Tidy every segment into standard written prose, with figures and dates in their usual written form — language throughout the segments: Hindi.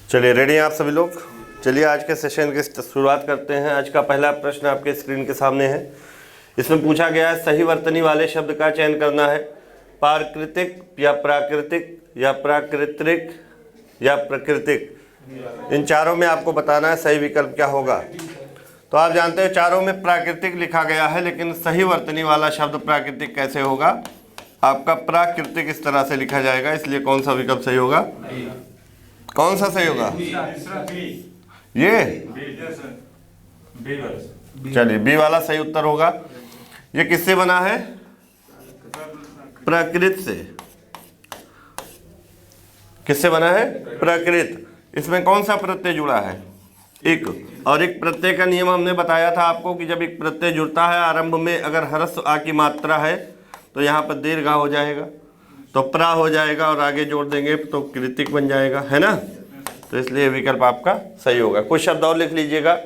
चलिए रेडी हैं आप सभी लोग। चलिए आज के सेशन की शुरुआत करते हैं। आज का पहला प्रश्न आपके स्क्रीन के सामने है। इसमें पूछा गया है सही वर्तनी वाले शब्द का चयन करना है। प्राकृतिक या प्राकृतिक या प्राकृतिक या प्राकृतिक, इन चारों में आपको बताना है सही विकल्प क्या होगा। तो आप जानते हैं चारों में प्राकृतिक लिखा गया है, लेकिन सही वर्तनी वाला शब्द प्राकृतिक कैसे होगा। आपका प्राकृतिक इस तरह से लिखा जाएगा, इसलिए कौन सा विकल्प सही होगा, कौन सा सही होगा, ये चलिए बी वाला सही उत्तर होगा। ये किससे बना है, प्राकृत से। किससे बना है, प्राकृत। इसमें कौन सा प्रत्यय जुड़ा है, एक। और एक प्रत्यय का नियम हमने बताया था आपको कि जब एक प्रत्यय जुड़ता है आरंभ में अगर ह्रस्व आ की मात्रा है तो यहाँ पर दीर्घ हो जाएगा, तो प्रा हो जाएगा और आगे जोड़ देंगे तो कृतिक बन जाएगा, है ना। तो इसलिए विकल्प आपका सही होगा। कुछ शब्द और लिख लीजिएगा।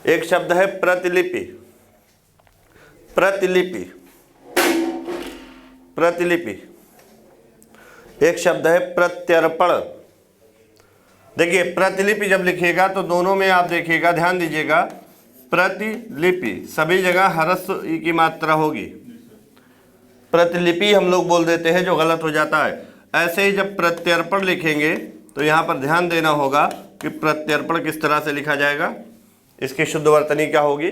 एक शब्द है प्रतिलिपि। प्रतिलिपि, प्रतिलिपि। एक शब्द है प्रत्यर्पण। देखिए प्रतिलिपि जब लिखिएगा तो दोनों में आप देखिएगा, ध्यान दीजिएगा, प्रतिलिपि सभी जगह ह्रस्व ई की मात्रा होगी। प्रतिलिपि हम लोग बोल देते हैं जो गलत हो जाता है। ऐसे ही जब प्रत्यर्पण लिखेंगे तो यहाँ पर ध्यान देना होगा कि प्रत्यर्पण किस तरह से लिखा जाएगा। इसकी शुद्ध वर्तनी क्या होगी,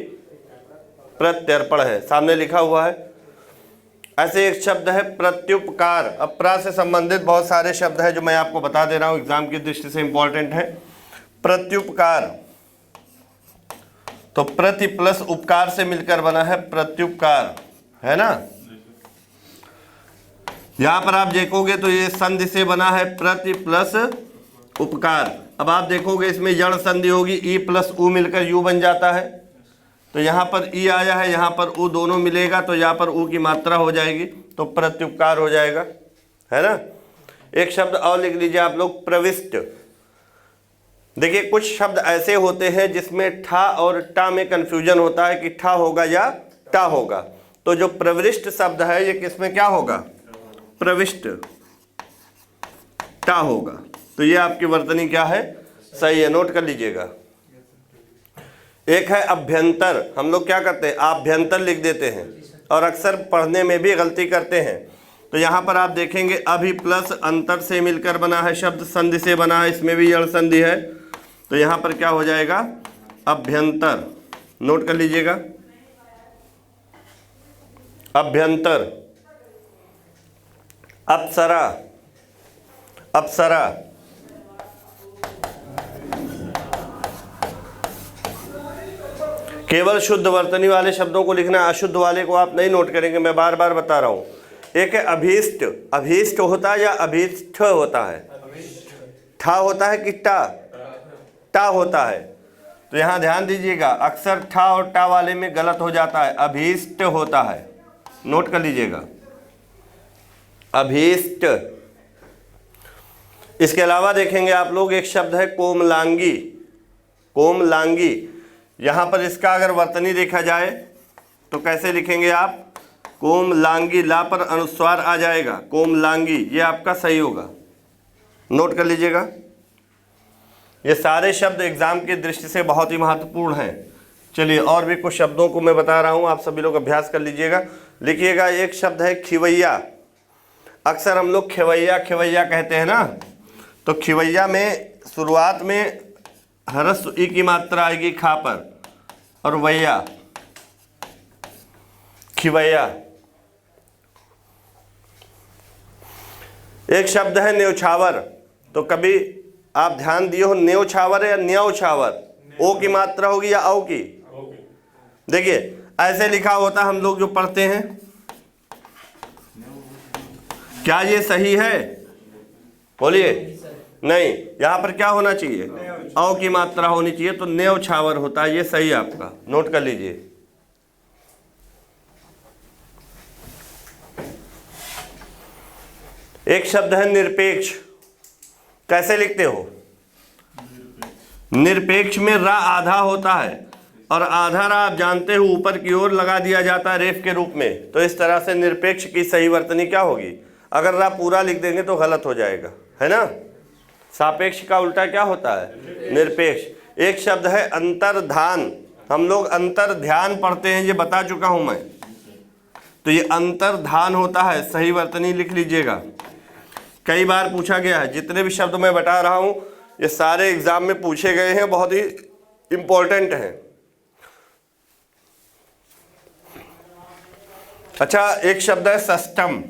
प्रत्यर्पण है, सामने लिखा हुआ है। ऐसे एक शब्द है प्रत्युपकार। अब प्रा से संबंधित बहुत सारे शब्द हैं जो मैं आपको बता दे रहा हूँ, एग्जाम की दृष्टि से इंपॉर्टेंट है। प्रत्युपकार तो प्रति प्लस उपकार से मिलकर बना है प्रत्युपकार, है ना। यहां पर आप देखोगे तो ये संधि से बना है प्रति प्लस उपकार। अब आप देखोगे इसमें जड़ संधि होगी, ई प्लस उ मिलकर यू बन जाता है। तो यहाँ पर ई आया है, यहाँ पर उ दोनों मिलेगा तो यहाँ पर उ की मात्रा हो जाएगी तो प्रत्युपकार हो जाएगा, है ना। एक शब्द और लिख लीजिए आप लोग, प्रविष्ट। देखिए कुछ शब्द ऐसे होते हैं जिसमें ठा और टा में कंफ्यूजन होता है कि ठा होगा या टा होगा। तो जो प्रविष्ट शब्द है ये किसमें क्या होगा, प्रविष्ट टा होगा। तो ये आपकी वर्तनी क्या है, सही है, नोट कर लीजिएगा। एक है अभ्यंतर। हम लोग क्या करते हैं, आभ्यंतर लिख देते हैं और अक्सर पढ़ने में भी गलती करते हैं। तो यहाँ पर आप देखेंगे अभि प्लस अंतर से मिलकर बना है शब्द, संधि से बना है, इसमें भी जड़ संधि है। तो यहाँ पर क्या हो जाएगा, अभ्यंतर। नोट कर लीजिएगा, अभ्यंतर। अप्सरा, अप्सरा। केवल शुद्ध वर्तनी वाले शब्दों को लिखना, अशुद्ध वाले को आप नहीं नोट करेंगे, मैं बार बार बता रहा हूं। एक है अभीष्ट। अभीष्ट होता है या अभीष्ट होता है, ठा होता है कि टा, टा होता है। तो यहां ध्यान दीजिएगा, अक्सर ठा और टा वाले में गलत हो जाता है, अभीष्ट होता है, नोट कर लीजिएगा, अभीष्ट। इसके अलावा देखेंगे आप लोग एक शब्द है कोमलांगी। कोमलांगी, यहां पर इसका अगर वर्तनी देखा जाए तो कैसे लिखेंगे आप, कोमलांगी, ला पर अनुस्वार आ जाएगा, कोमलांगी, ये आपका सही होगा, नोट कर लीजिएगा। ये सारे शब्द एग्जाम की दृष्टि से बहुत ही महत्वपूर्ण हैं। चलिए और भी कुछ शब्दों को मैं बता रहा हूं, आप सभी लोग अभ्यास कर लीजिएगा, लिखिएगा। एक शब्द है खिवैया। अक्सर हम लोग खिवैया खिवैया कहते हैं ना, तो खिवैया में शुरुआत में ह्रस्व ई की मात्रा आएगी खा पर, और वैया, खिवैया। एक शब्द है न्योछावर। तो कभी आप ध्यान दिए हो, न्योछावर है या न्योछावर, ओ की मात्रा होगी या औ की। देखिए ऐसे लिखा होता हम लोग जो पढ़ते हैं, क्या ये सही है, बोलिए। नहीं, यहां पर क्या होना चाहिए, औ की मात्रा होनी चाहिए, तो न्योछावर होता है, ये सही है आपका, नोट कर लीजिए। एक शब्द है निरपेक्ष। कैसे लिखते हो, निरपेक्ष में रा आधा होता है और आधा रा आप जानते हो ऊपर की ओर लगा दिया जाता है रेफ के रूप में। तो इस तरह से निरपेक्ष की सही वर्तनी क्या होगी, अगर रा पूरा लिख देंगे तो गलत हो जाएगा, है ना। सापेक्ष का उल्टा क्या होता है? निरपेक्ष। एक शब्द है अंतर्धान। हम लोग अंतर्ध्यान पढ़ते हैं, ये बता चुका हूं मैं। तो ये अंतर्धान होता है, सही वर्तनी लिख लीजिएगा। कई बार पूछा गया है, जितने भी शब्द मैं बता रहा हूं ये सारे एग्जाम में पूछे गए हैं, बहुत ही इंपॉर्टेंट हैं। अच्छा, एक शब्द है षष्ठम।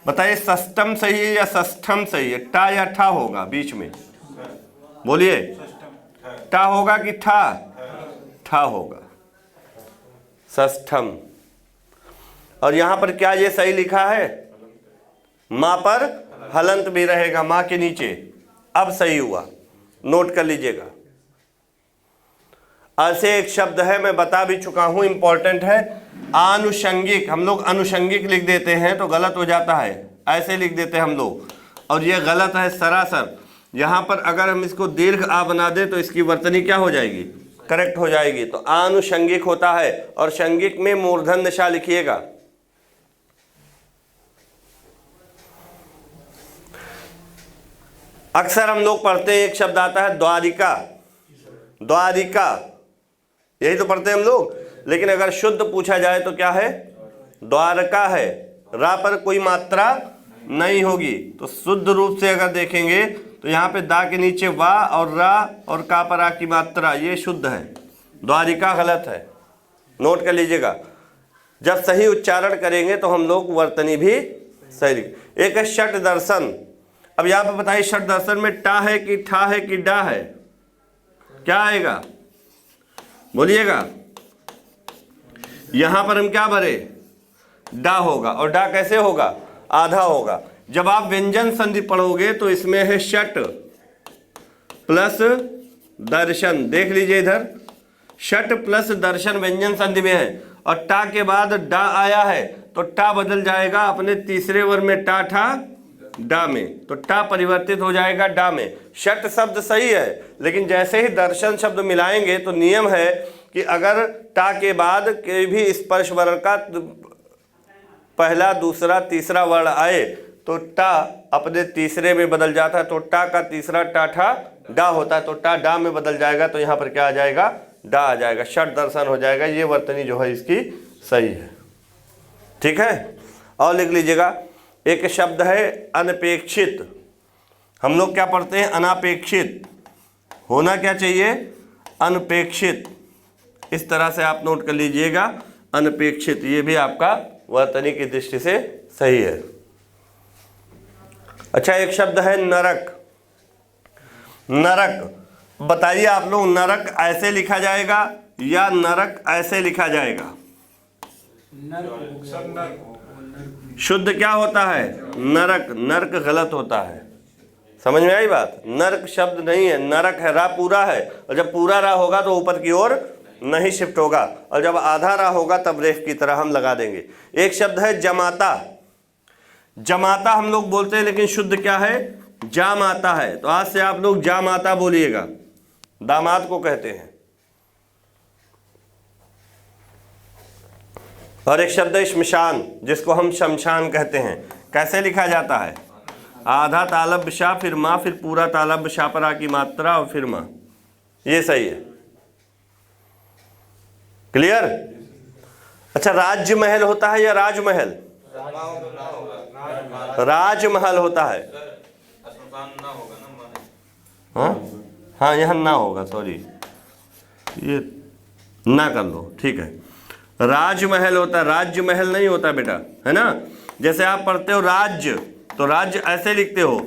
बताइए षष्ठम सही है या षष्ठम सही है? टा या ठा होगा बीच में? बोलिए, टा होगा कि ठा? ठा होगा, षष्ठम। और यहां पर क्या ये सही लिखा है? मां पर हलंत भी रहेगा, मां के नीचे। अब सही हुआ, नोट कर लीजिएगा। ऐसे एक शब्द है, मैं बता भी चुका हूं, इंपॉर्टेंट है, आनुषंगिक। हम लोग अनुषंगिक लिख देते हैं तो गलत हो जाता है, ऐसे लिख देते हैं हम लोग, और ये गलत है सरासर। यहां पर अगर हम इसको दीर्घ आ बना दें तो इसकी वर्तनी क्या हो जाएगी? करेक्ट हो जाएगी। तो आनुषंगिक होता है, और संगिक में मूर्धन दिशा लिखिएगा। अक्सर हम लोग पढ़ते हैं, एक शब्द आता है द्वारिका। द्वारिका यही तो पढ़ते हैं हम लोग, लेकिन अगर शुद्ध पूछा जाए तो क्या है? द्वारका है। रा पर कोई मात्रा नहीं होगी। तो शुद्ध रूप से अगर देखेंगे तो यहाँ पे दा के नीचे वा और रा और का पर आ की मात्रा, ये शुद्ध है। द्वारिका गलत है, नोट कर लीजिएगा। जब सही उच्चारण करेंगे तो हम लोग वर्तनी भी सही लिख। एक है षट दर्शन। अब यहाँ पे बताइए, षट दर्शन में टा है कि ठा है कि डा है? क्या आएगा? बोलिएगा। यहां पर हम क्या भरे? डा होगा। और डा कैसे होगा? आधा होगा। जब आप व्यंजन संधि पढ़ोगे तो इसमें है षट प्लस दर्शन। देख लीजिए इधर, षट प्लस दर्शन व्यंजन संधि में है, और टा के बाद डा आया है तो टा बदल जाएगा अपने तीसरे वर्ग में, टा ठा डा में, तो टा परिवर्तित हो जाएगा डा में। षट शब्द सही है, लेकिन जैसे ही दर्शन शब्द मिलाएंगे तो नियम है कि अगर टा के बाद कोई भी स्पर्श वर्ण का पहला, दूसरा, तीसरा वर्ण आए तो टा अपने तीसरे में बदल जाता है। तो टा का तीसरा टा ठा डा होता है, तो टा डा में बदल जाएगा, तो यहाँ पर क्या आ जाएगा? डा आ जाएगा, षट दर्शन हो जाएगा। ये वर्तनी जो है इसकी सही है। ठीक है, और लिख लीजिएगा। एक शब्द है अनपेक्षित। हम लोग क्या पढ़ते हैं? अनापेक्षित। होना क्या चाहिए? अनपेक्षित। इस तरह से आप नोट कर लीजिएगा, अनपेक्षित। ये भी आपका वर्तनी की दृष्टि से सही है। अच्छा, एक शब्द है नरक। नरक बताइए आप लोग, नरक ऐसे लिखा जाएगा या नरक ऐसे लिखा जाएगा? शुद्ध क्या होता है? नरक। नरक गलत होता है। समझ में आई बात? नरक शब्द नहीं है, नरक है। रा पूरा है, और जब पूरा रा होगा तो ऊपर की ओर नहीं शिफ्ट होगा, और जब आधा रा होगा तब रेफ की तरह हम लगा देंगे। एक शब्द है जमाता। जमाता हम लोग बोलते हैं, लेकिन शुद्ध क्या है? जामाता है। तो आज से आप लोग जामाता बोलिएगा, दामाद को कहते हैं। और एक शब्द है श्मशान, जिसको हम शमशान कहते हैं। कैसे लिखा जाता है? आधा तालब शाह फिर माँ, फिर पूरा तालब शाह पर आ की मात्रा और फिर माँ। ये सही है। क्लियर? अच्छा, राजमहल होता है या राजमहल? राजमहल होता है। हाँ हाँ, यहाँ ना होगा, सॉरी, ये ना कर लो, ठीक है। राजमहल होता है, राज्यमहल नहीं होता बेटा, है ना। जैसे आप पढ़ते हो राज्य, तो राज्य ऐसे लिखते हो,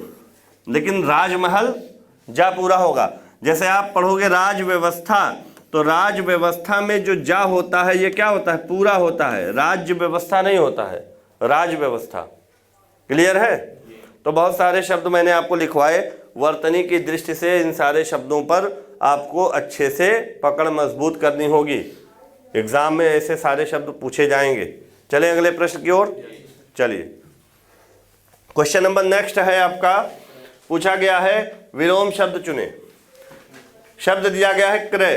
लेकिन राजमहल जा पूरा होगा। जैसे आप पढ़ोगे राज व्यवस्था, तो राज व्यवस्था में जो जा होता है ये क्या होता है? पूरा होता है। राज्य व्यवस्था नहीं होता है, राज व्यवस्था। क्लियर है? तो बहुत सारे शब्द मैंने आपको लिखवाए। वर्तनी की दृष्टि से इन सारे शब्दों पर आपको अच्छे से पकड़ मजबूत करनी होगी। एग्जाम में ऐसे सारे शब्द पूछे जाएंगे। चलिए अगले प्रश्न की ओर चलिए। क्वेश्चन नंबर नेक्स्ट है आपका, पूछा गया है विलोम शब्द चुने। शब्द दिया गया है क्रय।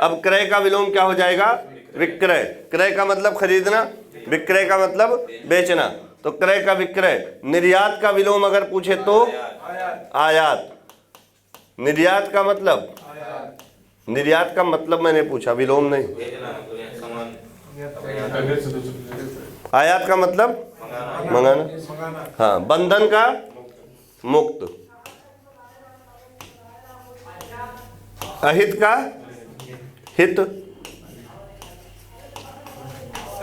अब क्रय का विलोम क्या हो जाएगा? विक्रय। क्रय का मतलब खरीदना, विक्रय का मतलब बेचना। तो क्रय का विक्रय। निर्यात का विलोम अगर पूछे तो आयात। निर्यात का मतलब, निर्यात का मतलब मैंने पूछा, विलोम नहीं। आयात का मतलब मंगाना। हाँ, बंधन का मुक्त, अहित का हित,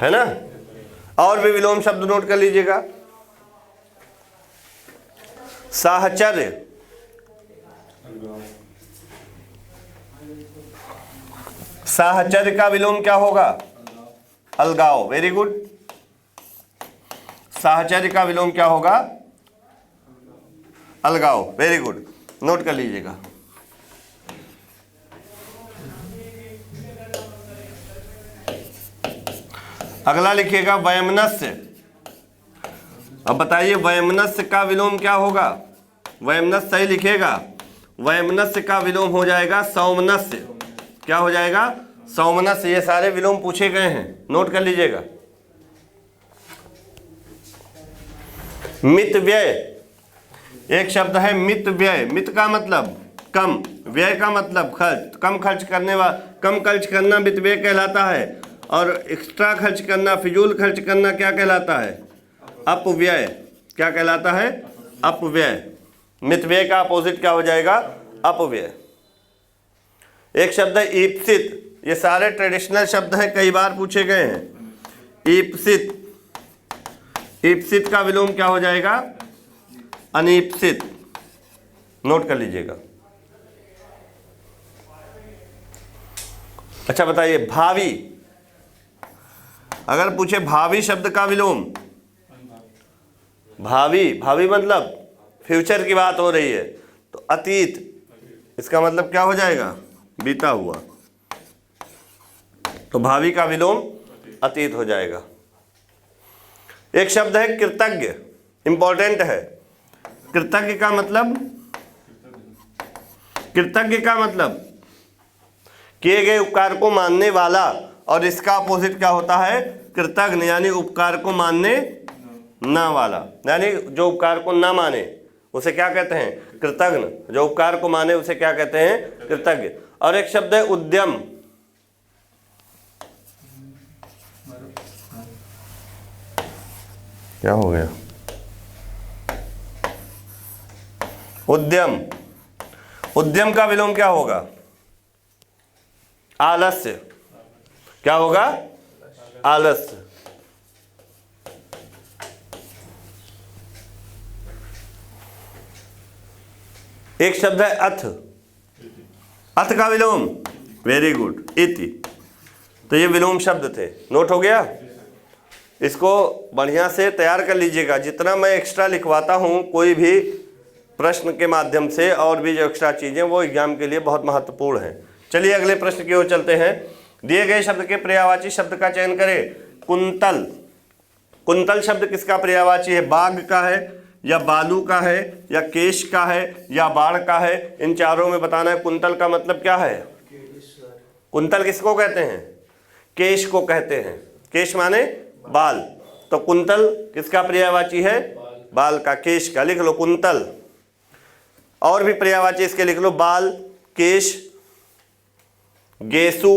है ना। और भी विलोम शब्द नोट कर लीजिएगा। साहचर्य, साहचर्य का विलोम क्या होगा? अलगाव। Very good. साहचर्य का विलोम क्या होगा? अलगाव। वेरी गुड, नोट कर लीजिएगा। अगला लिखिएगा वैमनस्य। अब बताइए वैमनस्य का विलोम क्या होगा? वैमनस्य सही लिखिएगा। वैमनस्य का विलोम हो जाएगा सौमनस्य। क्या हो जाएगा? सौमनस्य। ये सारे विलोम पूछे गए हैं, नोट कर लीजिएगा। मित व्यय, एक शब्द है मित व्यय। मित का मतलब कम, व्यय का मतलब खर्च। कम खर्च करने वाला, कम खर्च करना मित व्यय कहलाता है। और एक्स्ट्रा खर्च करना, फिजूल खर्च करना क्या कहलाता है? अपव्यय। क्या कहलाता है? अपव्यय। मित व्यय का अपोजिट क्या हो जाएगा? अपव्यय। एक शब्द है ईप्सित। ये सारे ट्रेडिशनल शब्द हैं, कई बार पूछे गए हैं। ईप्सित, ईप्सित का विलोम क्या हो जाएगा? अनीप्सित। नोट कर लीजिएगा। अच्छा बताइए भावी, अगर पूछे भावी शब्द का विलोम, भावी, भावी मतलब फ्यूचर की बात हो रही है, तो अतीत, इसका मतलब क्या हो जाएगा? बीता हुआ। तो भावी का विलोम अतीत हो जाएगा। एक शब्द है कृतज्ञ, इंपॉर्टेंट है। कृतज्ञ का मतलब, कृतज्ञ का मतलब किए गए उपकार को मानने वाला, और इसका अपोजिट क्या होता है? कृतज्ञ, यानी उपकार को मानने ना वाला, यानी जो उपकार को ना माने उसे क्या कहते हैं? कृतज्ञ। जो उपकार को माने उसे क्या कहते हैं? कृतज्ञ। और एक शब्द है उद्यम। क्या हो गया? उद्यम, उद्यम का विलोम क्या होगा? आलस्य। क्या होगा? आलस्य। एक शब्द है अथ। अथ का विलोम, वेरी गुड, इति। तो ये विलोम शब्द थे, नोट हो गया। इसको बढ़िया से तैयार कर लीजिएगा। जितना मैं एक्स्ट्रा लिखवाता हूँ कोई भी प्रश्न के माध्यम से, और भी जो एक्स्ट्रा चीज़ें, वो एग्जाम के लिए बहुत महत्वपूर्ण हैं। चलिए अगले प्रश्न की ओर चलते हैं। दिए गए शब्द के पर्यायवाची शब्द का चयन करें। कुंतल, कुंतल शब्द किसका पर्यायवाची है? बाघ का है, या बालू का है, या केश का है, या बाढ़ का है? इन चारों में बताना है। कुंतल का मतलब क्या है? कुंतल किसको कहते हैं? केश को कहते हैं। केश माने बाल। तो कुंतल किसका पर्यायवाची है? बाल का, केश का। लिख लो कुंतल। और भी पर्यायवाची इसके लिख लो, बाल, केश, गेसु,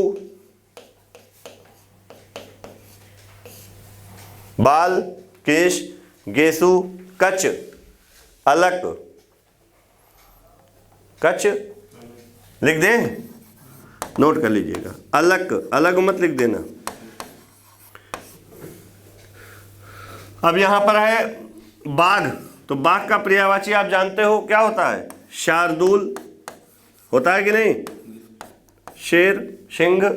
बाल, केश, गेसु, कच, अलक। कच लिख दें, नोट कर लीजिएगा। अलग, अलग मत लिख देना। अब यहां पर है बाघ। तो बाघ का पर्यायवाची आप जानते हो क्या होता है? शार्दूल होता है कि नहीं? शेर, सिंह।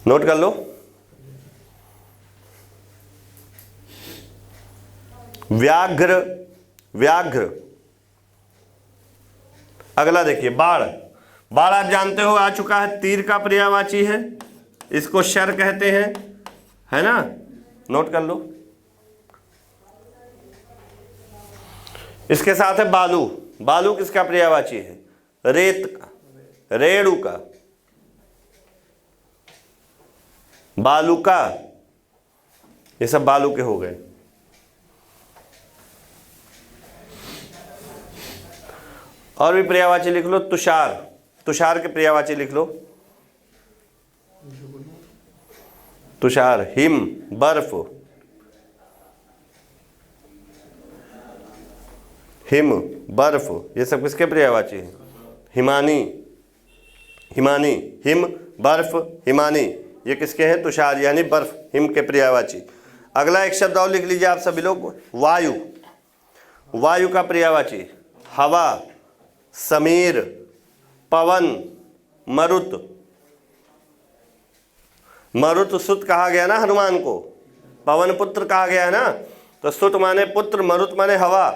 नोट कर लो। व्याघ्र, व्याघ्र। अगला देखिए बाढ़। बाढ़ आप जानते हो आ चुका है, तीर का पर्यायवाची है। इसको शर कहते हैं, है ना? नोट कर लो। इसके साथ है बालू। बालू किसका पर्यायवाची है? रेत का, रेड़ू का। बालुका, ये सब बालू के हो गए। और भी पर्यायवाची लिख लो। तुषार, तुषार के पर्यायवाची लिख लो। तुषार, हिम, बर्फ, हिम, बर्फ, ये सब किसके पर्यायवाची हैं? हिमानी, हिमानी, हिम, बर्फ, हिमानी, ये किसके हैं? तुषार यानी बर्फ, हिम के पर्यायवाची। अगला एक शब्द और लिख लीजिए आप सभी लोग, वायु। वायु का पर्यायवाची हवा, समीर, पवन, मरुत। मरुत सुत कहा गया ना हनुमान को, पवन पुत्र कहा गया है ना, तो सुत माने पुत्र, मरुत माने हवा,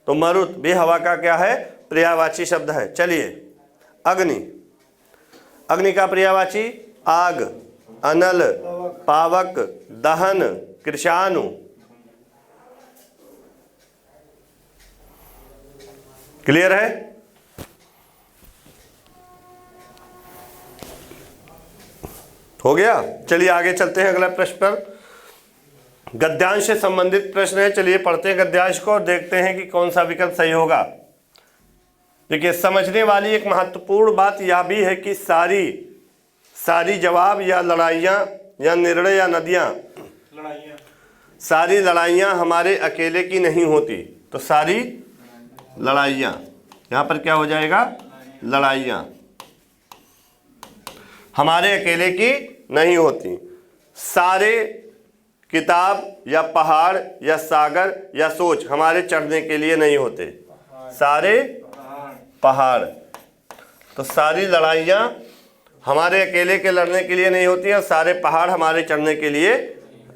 तो मरुत भी हवा का क्या है? पर्यायवाची शब्द है। चलिए अग्नि, अग्नि का पर्यायवाची आग, अनल, पावक, दहन, कृशाणु। क्लियर है? हो गया। चलिए आगे चलते हैं अगला प्रश्न पर। गद्यांश से संबंधित प्रश्न है। चलिए पढ़ते हैं गद्यांश को और देखते हैं कि कौन सा विकल्प सही होगा। देखिए, समझने वाली एक महत्वपूर्ण बात यह भी है कि सारी जवाब या लड़ाइयाँ या निर्णय या नदियाँ, सारी लड़ाइयाँ हमारे अकेले की नहीं होती। तो सारी लड़ाइयाँ, यहाँ पर क्या हो जाएगा? लड़ाइयाँ हमारे अकेले की नहीं होती। सारे किताब या पहाड़ या सागर या सोच हमारे चढ़ने के लिए नहीं होते। सारे पहाड़, तो सारी लड़ाइयाँ हमारे अकेले के लड़ने के लिए नहीं होती और सारे पहाड़ हमारे चढ़ने के लिए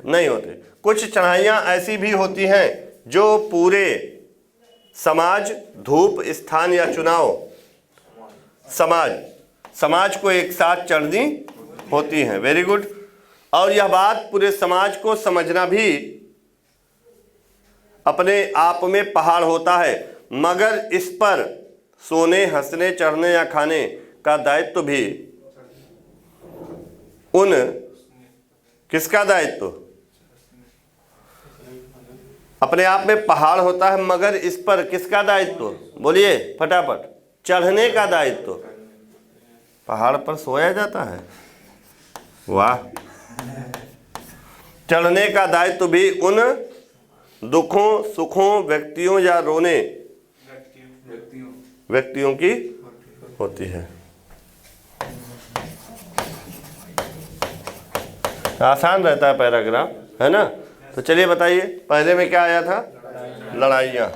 नहीं होते। कुछ चढ़ाइयाँ ऐसी भी होती हैं जो पूरे समाज, धूप, स्थान या चुनाव, समाज को एक साथ चढ़नी होती हैं। Very good. और यह बात पूरे समाज को समझना भी अपने आप में पहाड़ होता है, मगर इस पर सोने, हंसने, चढ़ने या खाने का दायित्व भी उन किसका दायित्व? अपने आप में पहाड़ होता है, मगर इस पर किसका दायित्व? बोलिए फटाफट। चढ़ने का दायित्व। पहाड़ पर सोया जाता है? वाह। चढ़ने का दायित्व भी उन दुखों, सुखों, व्यक्तियों या रोने व्यक्तियों की होती है। आसान रहता है पैराग्राफ, है ना? तो चलिए बताइए, पहले में क्या आया था? लड़ाइयाँ।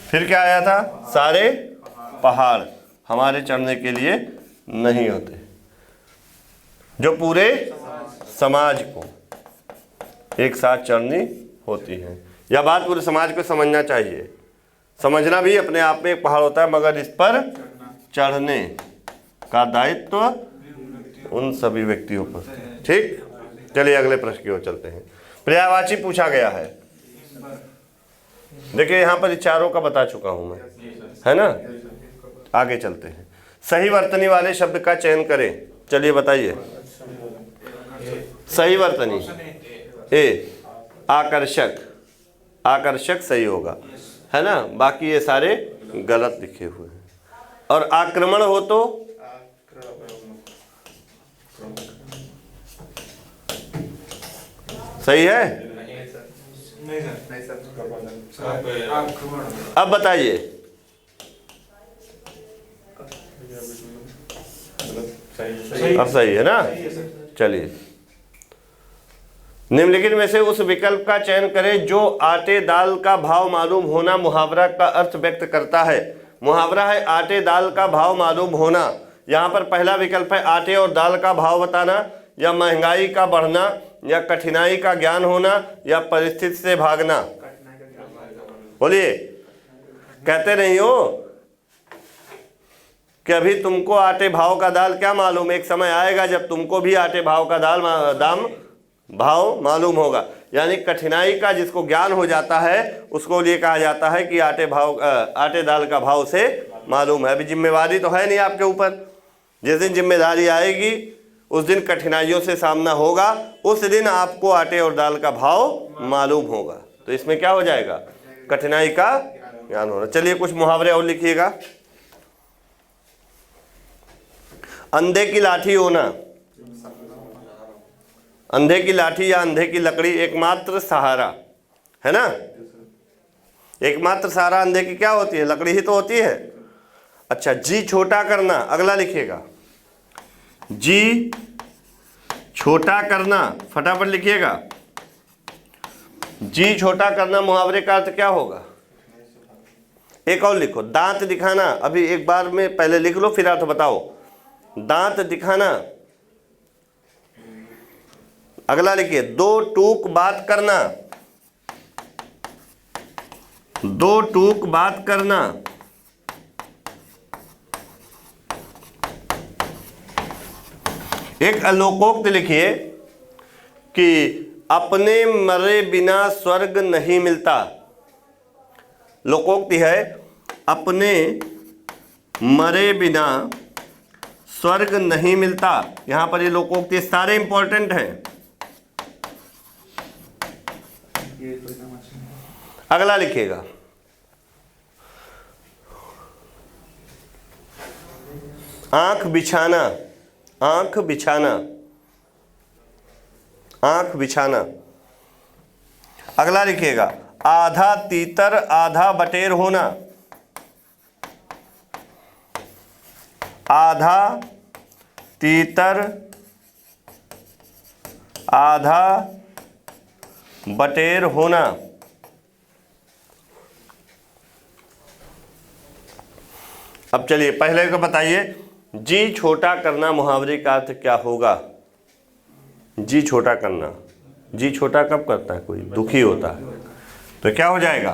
फिर क्या आया था? सारे पहाड़ हमारे चढ़ने के लिए नहीं होते, जो पूरे समाज को एक साथ चढ़नी होती है। यह बात पूरे समाज को समझना चाहिए। समझना भी अपने आप में एक पहाड़ होता है, मगर इस पर चढ़ने का दायित्व उन सभी व्यक्तियों पर। ठीक, चलिए अगले प्रश्न की ओर चलते हैं। पर्यायवाची पूछा गया है। देखिए यहाँ पर चारों का बता चुका हूं मैं, है ना? आगे चलते हैं। सही वर्तनी वाले शब्द का चयन करें। चलिए बताइए। सही वर्तनी ए, आकर्षक, आकर्षक सही होगा, है ना? बाकी ये सारे गलत लिखे हुए हैं। और आक्रमण हो तो सही है? अब बताइए। अब सही है ना? चलिए, निम्नलिखित में से उस विकल्प का चयन करें जो आटे दाल का भाव मालूम होना मुहावरा का अर्थ व्यक्त करता है। मुहावरा है आटे दाल का भाव मालूम होना। यहाँ पर पहला विकल्प है आटे और दाल का भाव बताना, या महंगाई का बढ़ना, या कठिनाई का ज्ञान होना, या परिस्थिति से भागना। बोलिए, कहते नहीं हो कि अभी तुमको आटे भाव का दाल क्या मालूम? एक समय आएगा जब तुमको भी आटे भाव का दाम भाव मालूम होगा। यानी कठिनाई का जिसको ज्ञान हो जाता है उसको लिए कहा जाता है कि आटे दाल का भाव से मालूम है। अभी जिम्मेवारी तो है नहीं आपके ऊपर, जिस दिन जिम्मेदारी आएगी उस दिन कठिनाइयों से सामना होगा, उस दिन आपको आटे और दाल का भाव मालूम होगा। तो इसमें क्या हो जाएगा, कठिनाई का ज्ञान होना। चलिए कुछ मुहावरे और लिखिएगा। अंधे की लाठी होना, अंधे की लाठी या अंधे की लकड़ी एकमात्र सहारा, है ना। एकमात्र सहारा अंधे की क्या होती है, लकड़ी ही तो होती है। अच्छा, जी छोटा करना, अगला लिखिएगा, जी छोटा करना, फटाफट लिखिएगा। जी छोटा करना मुहावरे का अर्थ क्या होगा। एक और लिखो, दांत दिखाना। अभी एक बार में पहले लिख लो फिर अर्थ बताओ। दांत दिखाना। अगला लिखिए, दो टूक बात करना, दो टूक बात करना। एक लोकोक्त लिखिए कि अपने मरे बिना स्वर्ग नहीं मिलता। लोकोक्ति है, अपने मरे बिना स्वर्ग नहीं मिलता। यहां पर ये लोकोक्ति सारे इंपॉर्टेंट हैं। अगला लिखिएगा, आंख बिछाना, आंख बिछाना, आंख बिछाना। अगला लिखिएगा, आधा तीतर आधा बटेर होना, आधा तीतर आधा बटेर होना। अब चलिए पहले को बताइए, जी छोटा करना मुहावरे का अर्थ क्या होगा। जी छोटा करना, जी छोटा कब करता है, कोई दुखी होता है तो क्या हो जाएगा,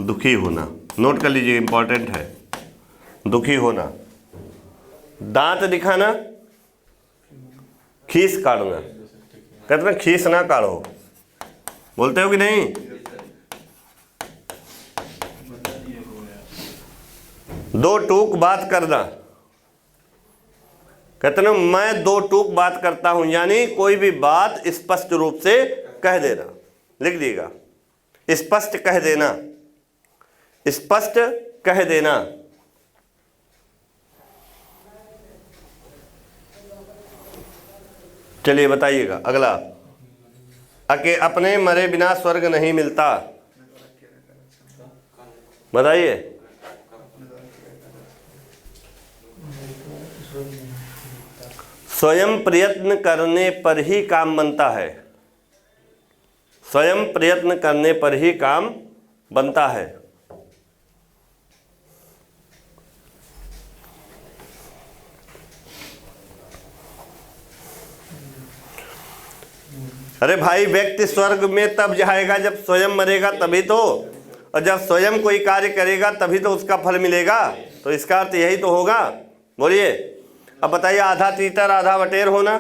दुखी होना। नोट कर लीजिए, इंपॉर्टेंट है, दुखी होना। दांत दिखाना, खीस काटना। कहते ना खीस ना काढ़ो, बोलते हो कि नहीं। दो टूक बात करना, कहते ना मैं दो टूक बात करता हूं, यानी कोई भी बात स्पष्ट रूप से कह देना। लिख दीजिएगा, स्पष्ट कह देना, स्पष्ट कह देना। चलिए बताइएगा अगला, अपने मरे बिना स्वर्ग नहीं मिलता। बताइए। स्वयं प्रयत्न करने पर ही काम बनता है, स्वयं प्रयत्न करने पर ही काम बनता है। अरे भाई, व्यक्ति स्वर्ग में तब जाएगा जब स्वयं मरेगा, तभी तो। और जब स्वयं कोई कार्य करेगा तभी तो उसका फल मिलेगा। तो इसका अर्थ यही तो होगा। बोलिए। अब बताइए, आधा तीतर आधा बटेर होना।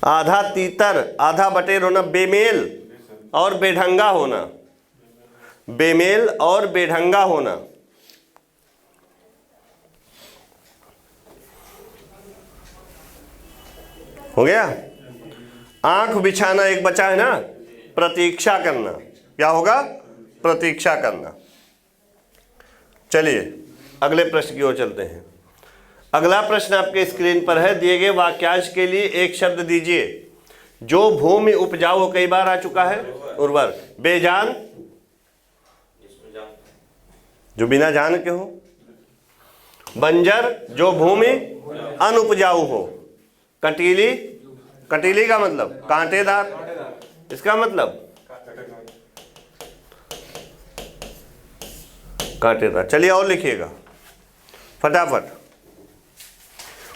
आधा तीतर आधा बटेर होना, बेमेल और बेढंगा होना, बेमेल और बेढंगा होना। हो गया। आंख बिछाना एक बचा है ना, प्रतीक्षा करना। क्या होगा, प्रतीक्षा करना। चलिए अगले प्रश्न की ओर चलते हैं। अगला प्रश्न आपके स्क्रीन पर है, दिए गए वाक्यांश के लिए एक शब्द दीजिए। जो भूमि उपजाऊ हो, कई बार आ चुका है, उर्वर। बेजान, जो बिना जान के हो। बंजर, जो भूमि अनुपजाऊ हो। कटीली, कटीली का मतलब कांटेदार, इसका मतलब कांटेदार। चलिए और लिखिएगा फटाफट।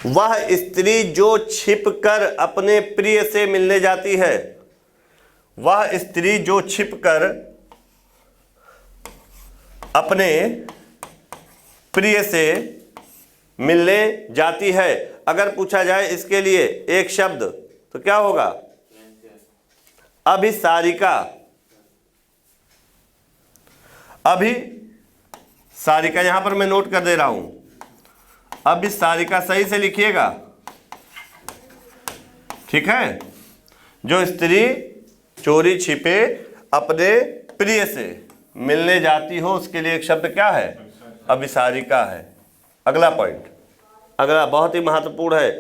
वह स्त्री जो छिपकर अपने प्रिय से मिलने जाती है, वह स्त्री जो छिपकर अपने प्रिय से मिलने जाती है। अगर पूछा जाए इसके लिए एक शब्द तो क्या होगा, अभिसारिका। अभिसारिका। सारिका, यहां पर मैं नोट कर दे रहा हूं। अब इस सारिका सही से लिखिएगा, ठीक है। जो स्त्री चोरी छिपे अपने प्रिय से मिलने जाती हो उसके लिए एक शब्द क्या है? अभिसारिका है। अगला पॉइंट, अगला बहुत ही महत्वपूर्ण है।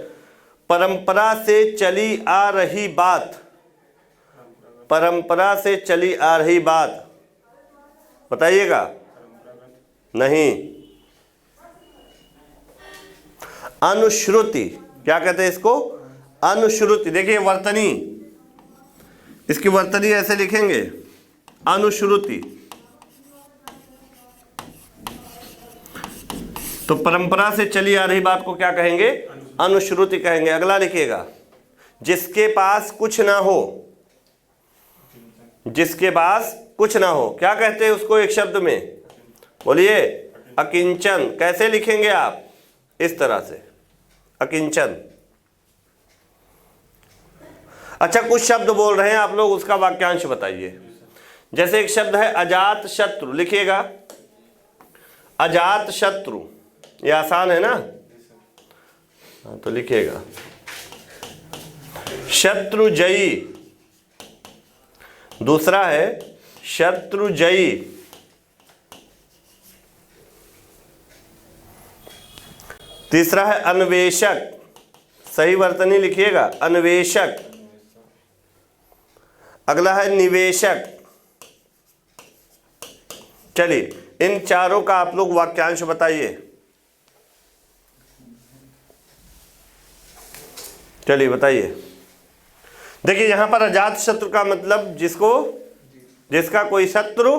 परंपरा से चली आ रही बात, परंपरा से चली आ रही बात बताइएगा। नहीं, अनुश्रुति। क्या कहते हैं इसको? अनुश्रुति। देखिए वर्तनी, इसकी वर्तनी ऐसे लिखेंगे, अनुश्रुति। तो परंपरा से चली आ रही बात को क्या कहेंगे? अनुश्रुति कहेंगे। अगला लिखिएगा, जिसके पास कुछ ना हो, जिसके पास कुछ ना हो, क्या कहते हैं उसको एक शब्द में? बोलिए, अकिंचन। कैसे लिखेंगे आप? इस तरह से, अकिंचन। अच्छा, कुछ शब्द बोल रहे हैं आप लोग, उसका वाक्यांश बताइए। जैसे एक शब्द है अजात शत्रु, लिखिएगा अजात शत्रु। ये आसान है ना? हाँ, तो लिखिएगा शत्रुजयी। दूसरा है शत्रुजयी। तीसरा है अन्वेषक। सही वर्तनी लिखिएगा, अन्वेषक। अगला है निवेशक। चलिए, इन चारों का आप लोग वाक्यांश बताइए। चलिए बताइए। देखिए यहां पर अजात शत्रु का मतलब जिसका कोई शत्रु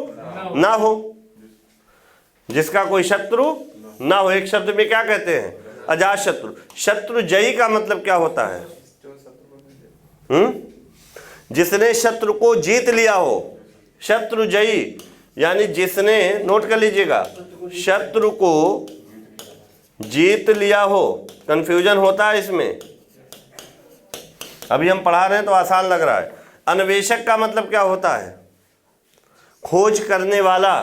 ना हो, जिसका कोई शत्रु ना हो। एक शब्द में क्या कहते हैं? अजात शत्रु। शत्रुजयी का मतलब क्या होता है? जिसने शत्रु को जीत लिया हो। शत्रुजयी यानी जिसने, नोट कर लीजिएगा, शत्रु को जीत लिया हो। कंफ्यूजन होता है इसमें, अभी हम पढ़ा रहे हैं तो आसान लग रहा है। अन्वेषक का मतलब क्या होता है? खोज करने वाला,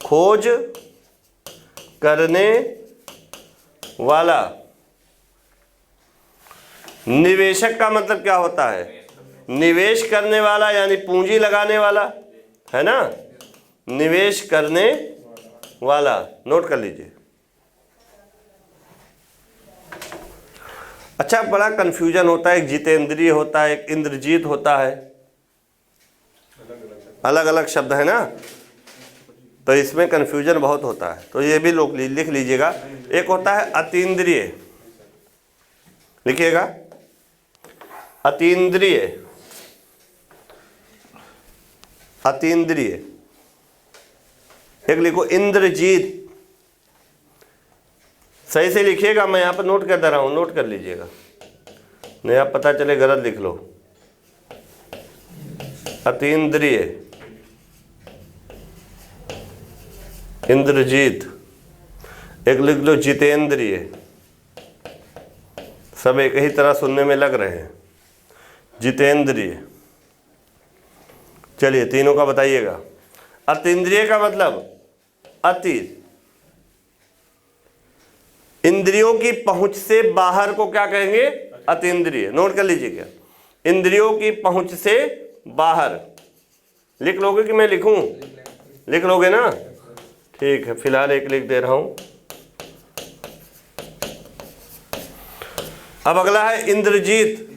खोज करने वाला। निवेशक का मतलब क्या होता है? निवेश करने वाला, यानी पूंजी लगाने वाला, है ना? निवेश करने वाला, नोट कर लीजिए। अच्छा, बड़ा कंफ्यूजन होता है। एक जितेंद्रिय होता है, एक इंद्रजीत होता है, अलग अलग शब्द है ना, तो इसमें कंफ्यूजन बहुत होता है। तो ये भी लोग लिख लीजिएगा। एक होता है अतीन्द्रिय, लिखिएगा अतीन्द्रिय। अतीन्द्रिय। एक लिखो इंद्रजीत। सही से लिखिएगा, मैं यहाँ पर नोट कर दे रहा हूँ, नोट कर लीजिएगा, नहीं आप पता चले गलत लिख लो। अतीन्द्रिय, इंद्रजीत। एक लिख लो जितेंद्रिय। सब एक ही तरह सुनने में लग रहे हैं। जितेंद्रिय। चलिए तीनों का बताइएगा। अतीन्द्रिय का मतलब अति, इंद्रियों की पहुंच से बाहर को क्या कहेंगे? अतीन्द्रिय। नोट कर लीजिएगा, इंद्रियों की पहुंच से बाहर। लिख लोगे कि मैं लिखूं? लिख लोगे ना? ठीक है, फिलहाल एक लिख दे रहा हूं। अब अगला है इंद्रजीत।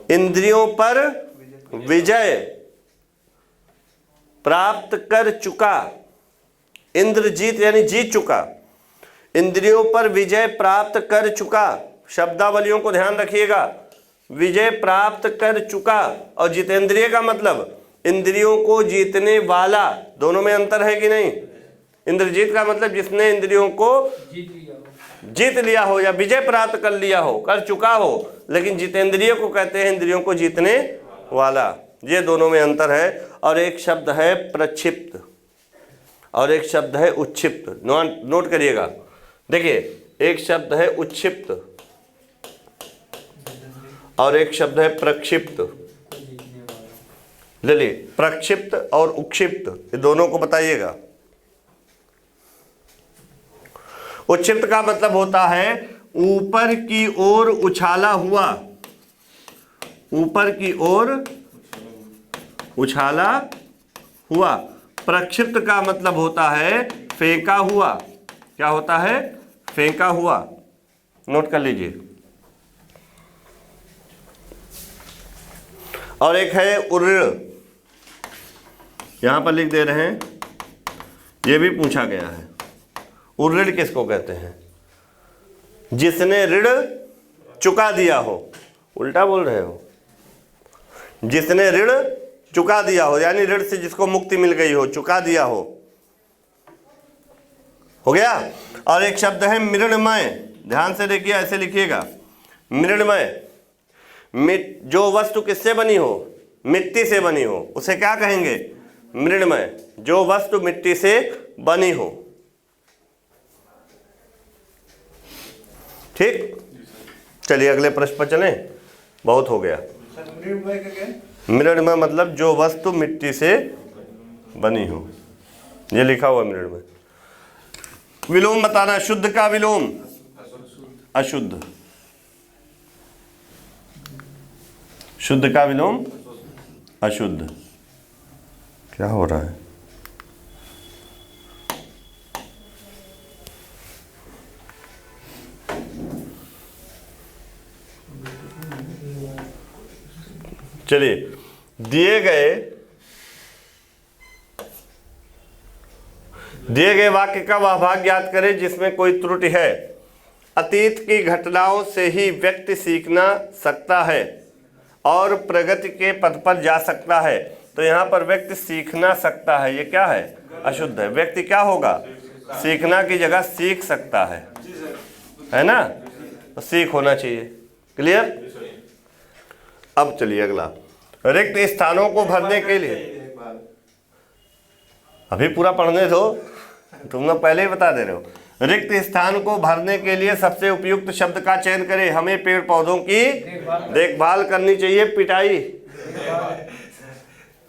इंद्रियों पर विजय प्राप्त कर चुका। इंद्रजीत यानी जीत चुका, इंद्रियों पर विजय प्राप्त कर चुका। शब्दावलियों को ध्यान रखिएगा, विजय प्राप्त कर चुका। और जितेंद्रिय का मतलब इंद्रियों को जीतने वाला। दोनों में अंतर है कि नहीं? इंद्रजीत का मतलब जिसने इंद्रियों को जीत लिया हो या विजय प्राप्त कर लिया हो, कर चुका हो। लेकिन जितेंद्रिय को कहते हैं इंद्रियों को जीतने वाला। ये दोनों में अंतर है। और एक शब्द है प्रक्षिप्त और एक शब्द है उच्छिप्त। नोट करिएगा। देखिए, एक शब्द है उच्छिप्त और एक शब्द है प्रक्षिप्त। चलिए, प्रक्षिप्त और उक्षिप्त ये दोनों को बताइएगा। उक्षिप्त का मतलब होता है ऊपर की ओर उछाला हुआ, ऊपर की ओर उछाला हुआ। प्रक्षिप्त का मतलब होता है फेंका हुआ। क्या होता है? फेंका हुआ। नोट कर लीजिए। और एक है उर्र, यहां पर लिख दे रहे हैं, यह भी पूछा गया है। उर्र किसको कहते हैं? जिसने ऋण चुका दिया हो। उल्टा बोल रहे हो। जिसने ऋण चुका दिया हो, यानी ऋण से जिसको मुक्ति मिल गई हो, चुका दिया हो गया। और एक शब्द है मृण्मय, ध्यान से देखिए, ऐसे लिखिएगा, मृण्मय। जो वस्तु किससे बनी हो? मिट्टी से बनी हो, उसे क्या कहेंगे? मृण्मय। जो वस्तु मिट्टी से बनी हो। ठीक, चलिए अगले प्रश्न पर चलें, बहुत हो गया। मृण्मय मतलब जो वस्तु मिट्टी से बनी हो, ये लिखा हुआ मृण्मय। विलोम बताना, शुद्ध का विलोम अशुद्ध, शुद्ध का विलोम अशुद्ध। क्या हो रहा है? चलिए, दिए गए वाक्य का वह भाग याद करें जिसमें कोई त्रुटि है। अतीत की घटनाओं से ही व्यक्ति सीखना सकता है और प्रगति के पथ पर जा सकता है। तो यहाँ पर व्यक्ति सीखना सकता है, ये क्या है? अशुद्ध है। व्यक्ति क्या होगा? सीखना की जगह सीख सकता है ना? तो सीख होना चाहिए। क्लियर? अब चलिए अगला, रिक्त स्थानों को भरने के लिए, अभी पूरा पढ़ने दो, तुम लोग पहले ही बता दे रहे हो। रिक्त स्थान को भरने के लिए सबसे उपयुक्त शब्द का चयन करें। हमें पेड़ पौधों की देखभाल करनी चाहिए, पिटाई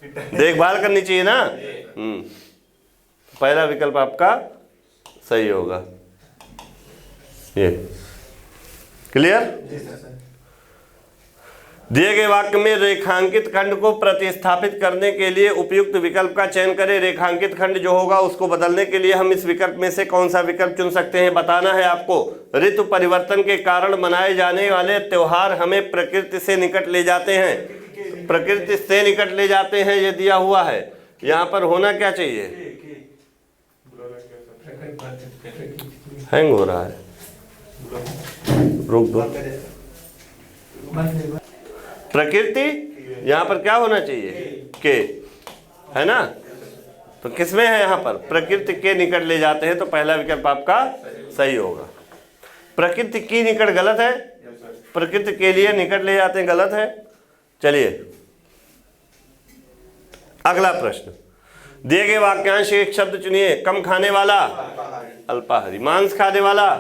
देखभाल करनी चाहिए ना। पहला विकल्प आपका सही होगा। ये क्लियर? दिए गए वाक्य में रेखांकित खंड को प्रतिस्थापित करने के लिए उपयुक्त विकल्प का चयन करें। रेखांकित खंड जो होगा उसको बदलने के लिए हम इस विकल्प में से कौन सा विकल्प चुन सकते हैं, बताना है आपको। ऋतु परिवर्तन के कारण मनाए जाने वाले त्योहार हमें प्रकृति से निकट ले जाते हैं। प्रकृति से निकट ले जाते हैं, ये दिया हुआ है। यहाँ पर होना क्या चाहिए? हैंग हो रहा है, रोक दो। प्रकृति यहाँ पर क्या होना चाहिए? के, है ना? तो किसमें है यहाँ पर? प्रकृति के निकट ले जाते हैं, तो पहला विकल्प आपका सही होगा। प्रकृति की निकट गलत है, प्रकृति के लिए निकट ले जाते हैं गलत है। चलिए अगला प्रश्न, दिए गए वाक्यांश एक शब्द चुनिए। कम खाने वाला अल्पाहारी, मांस खाने वाला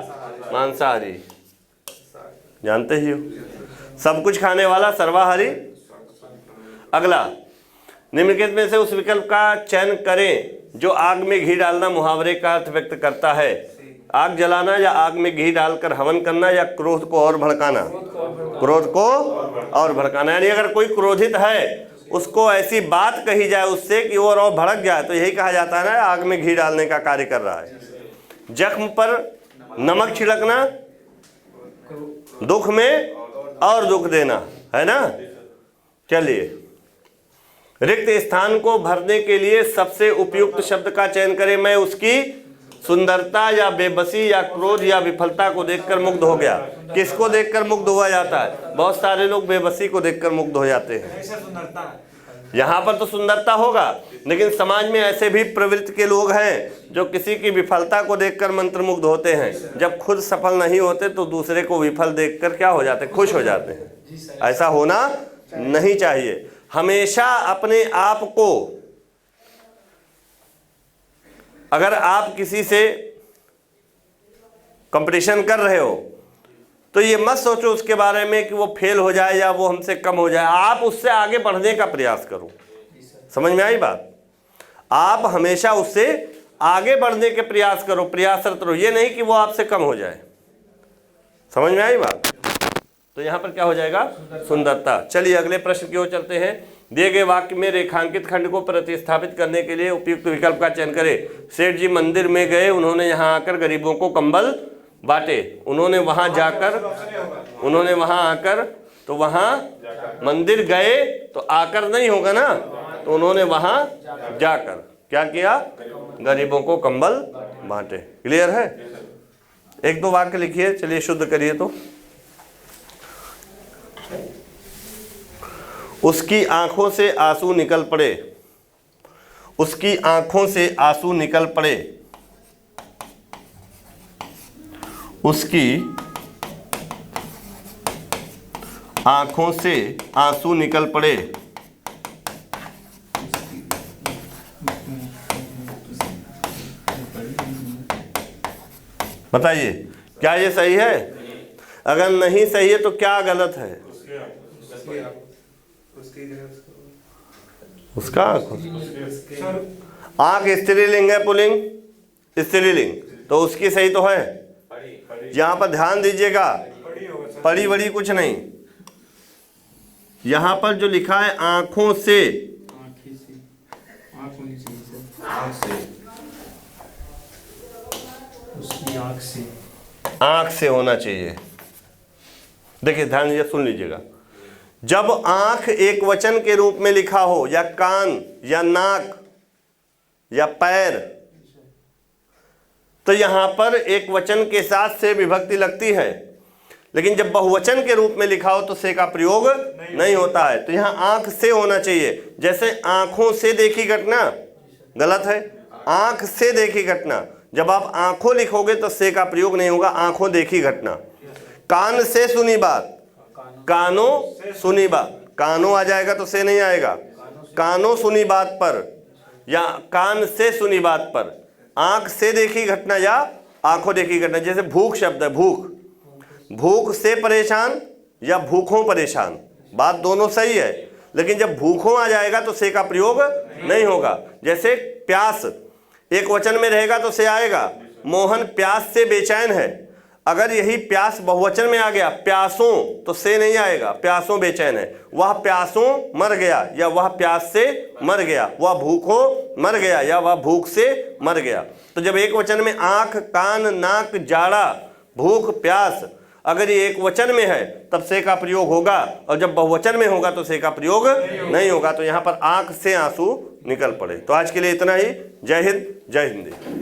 मांसाहारी, जानते ही हो। सब कुछ खाने वाला सर्वाहारी। अगला, निम्नलिखित में से उस विकल्प का चयन करें जो आग में घी डालना मुहावरे का अर्थ व्यक्त करता है। आग जलाना या आग में घी डालकर हवन करना या क्रोध को और भड़काना। क्रोध को और भड़काना, यानी अगर कोई क्रोधित है उसको ऐसी बात कही जाए उससे कि वो और भड़क जाए, तो यही कहा जाता है ना आग में घी डालने का कार्य कर रहा है। जख्म पर नमक छिड़कना, दुख में और दुख देना, है ना। चलिए, रिक्त स्थान को भरने के लिए सबसे उपयुक्त शब्द का चयन करें। मैं उसकी सुंदरता या बेबसी या क्रोध या विफलता को देखकर मुग्ध हो गया। किसको देखकर मुग्ध हुआ जाता है? बहुत सारे लोग बेबसी को देखकर मुग्ध हो जाते हैं। यहाँ पर तो सुंदरता होगा, लेकिन समाज में ऐसे भी प्रवृत्ति के लोग हैं जो किसी की विफलता को देखकर मंत्रमुग्ध होते हैं। जब खुद सफल नहीं होते तो दूसरे को विफल देखकर क्या हो जाते हैं? खुश हो जाते हैं। ऐसा होना नहीं चाहिए। हमेशा अपने आप को, अगर आप किसी से कंपटीशन कर रहे हो तो ये मत सोचो उसके बारे में कि वो फेल हो जाए या वो हमसे कम हो जाए। आप उससे आगे बढ़ने का प्रयास करो। समझ में आई बात? आप हमेशा उससे आगे बढ़ने के प्रयास करो, प्रयासरत रहो, ये नहीं कि वो आपसे कम हो जाए। समझ में आई बात? तो यहां पर क्या हो जाएगा? सुंदरता। चलिए अगले प्रश्न की ओर चलते हैं। दिए गए वाक्य में रेखांकित खंड को प्रतिस्थापित करने के लिए उपयुक्त विकल्प का चयन करें। सेठ जी मंदिर में गए, उन्होंने यहां आकर गरीबों को कंबल बांटे। उन्होंने वहां आकर, तो वहां मंदिर गए तो आकर नहीं होगा ना, तो उन्होंने वहां जाकर क्या किया? गरीबों को कंबल बांटे। क्लियर है? एक दो वाक्य लिखिए, चलिए शुद्ध करिए। तो उसकी आंखों से आंसू निकल पड़े। उसकी आंखों से आंसू निकल पड़े। उसकी आंखों से आंसू निकल पड़े। बताइए क्या ये सही है? अगर नहीं सही है तो क्या गलत है? उसका आंख स्त्रीलिंग है, पुल्लिंग स्त्रीलिंग, तो उसकी सही तो है। यहां पर ध्यान दीजिएगा, पड़ी बड़ी कुछ नहीं, यहां पर जो लिखा है आंखों से, उसकी आंख से होना चाहिए। देखिए ध्यान दीजिए, सुन लीजिएगा। जब आंख एक वचन के रूप में लिखा हो, या कान या नाक या पैर, तो यहां पर एक वचन के साथ से विभक्ति लगती है। लेकिन जब बहुवचन के रूप में लिखा हो तो से का प्रयोग नहीं होता है। तो यहां आंख से होना चाहिए। जैसे आंखों से देखी घटना, गलत है। आंख से देखी घटना, जब आप आंखों लिखोगे तो से का प्रयोग नहीं होगा, आंखों देखी घटना। कान से सुनी बात, कानों सुनी बात, कानों आ जाएगा तो से नहीं आएगा। कानों सुनी बात पर या कान से सुनी बात पर, आंख से देखी घटना या आंखों देखी घटना। जैसे भूख शब्द है, भूख, भूख से परेशान या भूखों परेशान, बात दोनों सही है। लेकिन जब भूखों आ जाएगा तो से का प्रयोग नहीं होगा। जैसे प्यास एक वचन में रहेगा तो से आएगा। मोहन प्यास से बेचैन है, अगर यही प्यास बहुवचन में आ गया प्यासों, तो से नहीं आएगा, प्यासों बेचैन है। वह प्यासों मर गया या वह प्यास से मर गया, वह भूखों मर गया या वह भूख से मर गया। तो जब एक वचन में आंख, कान, नाक, जाड़ा, भूख, प्यास, अगर ये एक वचन में है तब से का प्रयोग होगा, और जब बहुवचन में होगा तो से का प्रयोग नहीं होगा। तो यहाँ पर आंख से आंसू निकल पड़े। तो आज के लिए इतना ही। जय हिंद, जय हिंदी।